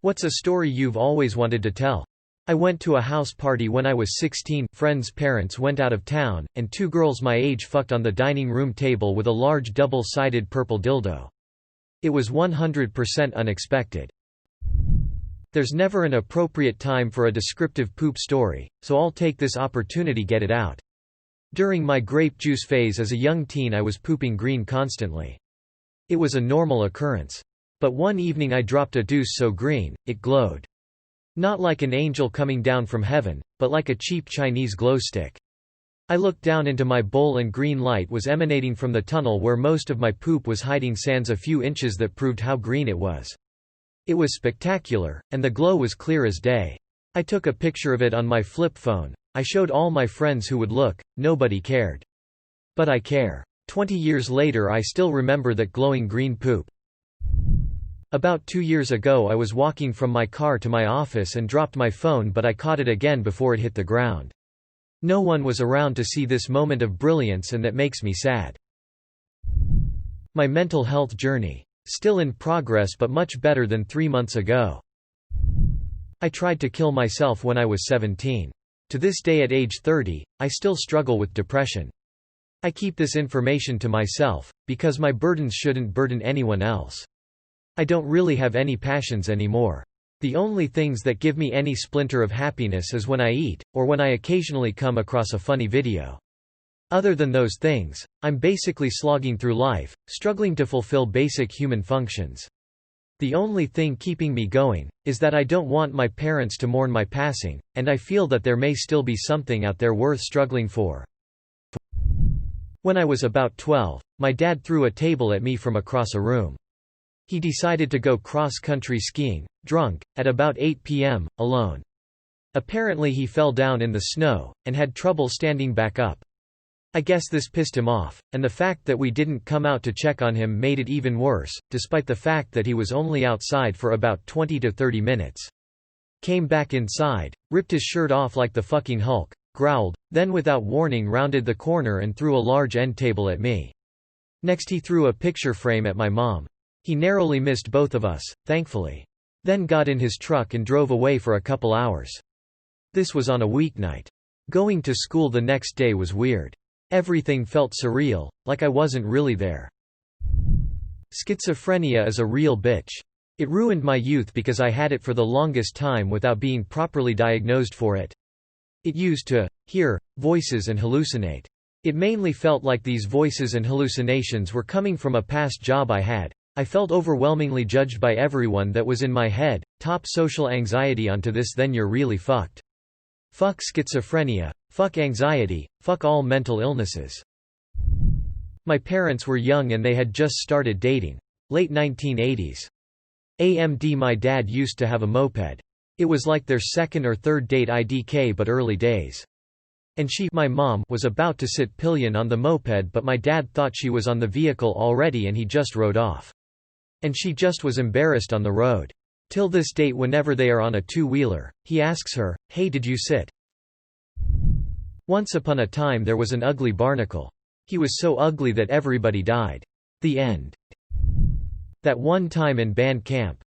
What's a story you've always wanted to tell? I went to a house party when I was 16, friends' parents went out of town, and two girls my age fucked on the dining room table with a large double-sided purple dildo. It was 100% unexpected. There's never an appropriate time for a descriptive poop story, so I'll take this opportunity get it out. During my grape juice phase as a young teen I was pooping green constantly. It was a normal occurrence. But one evening I dropped a deuce so green, it glowed. Not like an angel coming down from heaven, but like a cheap Chinese glow stick. I looked down into my bowl and green light was emanating from the tunnel where most of my poop was hiding sans a few inches that proved how green it was. It was spectacular, and the glow was clear as day. I took a picture of it on my flip phone. I showed all my friends who would look, nobody cared. But I care. 20 years later I still remember that glowing green poop. About 2 years ago I was walking from my car to my office and dropped my phone, but I caught it again before it hit the ground. No one was around to see this moment of brilliance, and that makes me sad. My mental health journey. Still in progress but much better than 3 months ago. I tried to kill myself when I was 17. To this day at age 30, I still struggle with depression. I keep this information to myself, because my burdens shouldn't burden anyone else. I don't really have any passions anymore. The only things that give me any splinter of happiness is when I eat, or when I occasionally come across a funny video. Other than those things, I'm basically slogging through life, struggling to fulfill basic human functions. The only thing keeping me going is that I don't want my parents to mourn my passing, and I feel that there may still be something out there worth struggling for. When I was about 12, my dad threw a table at me from across a room. He decided to go cross-country skiing, drunk, at about 8 p.m., alone. Apparently he fell down in the snow, and had trouble standing back up. I guess this pissed him off, and the fact that we didn't come out to check on him made it even worse, despite the fact that he was only outside for about 20 to 30 minutes. Came back inside, ripped his shirt off like the fucking Hulk, growled, then without warning rounded the corner and threw a large end table at me. Next he threw a picture frame at my mom. He narrowly missed both of us, thankfully. Then got in his truck and drove away for a couple hours. This was on a weeknight. Going to school the next day was weird. Everything felt surreal, like I wasn't really there. Schizophrenia is a real bitch. It ruined my youth because I had it for the longest time without being properly diagnosed for it. It used to hear voices and hallucinate. It mainly felt like these voices and hallucinations were coming from a past job I had. I felt overwhelmingly judged by everyone that was in my head. Top social anxiety onto this, then you're really fucked. Fuck schizophrenia, fuck anxiety, fuck all mental illnesses. My parents were young and they had just started dating. Late 1980s. My dad used to have a moped. It was like their second or third date IDK but early days. And she, my mom, was about to sit pillion on the moped, but my dad thought she was on the vehicle already and he just rode off. And she just was embarrassed on the road. Till this date whenever they are on a two-wheeler, he asks her, "Hey, did you sit?" Once upon a time there was an ugly barnacle. He was so ugly that everybody died. The end. That one time in band camp,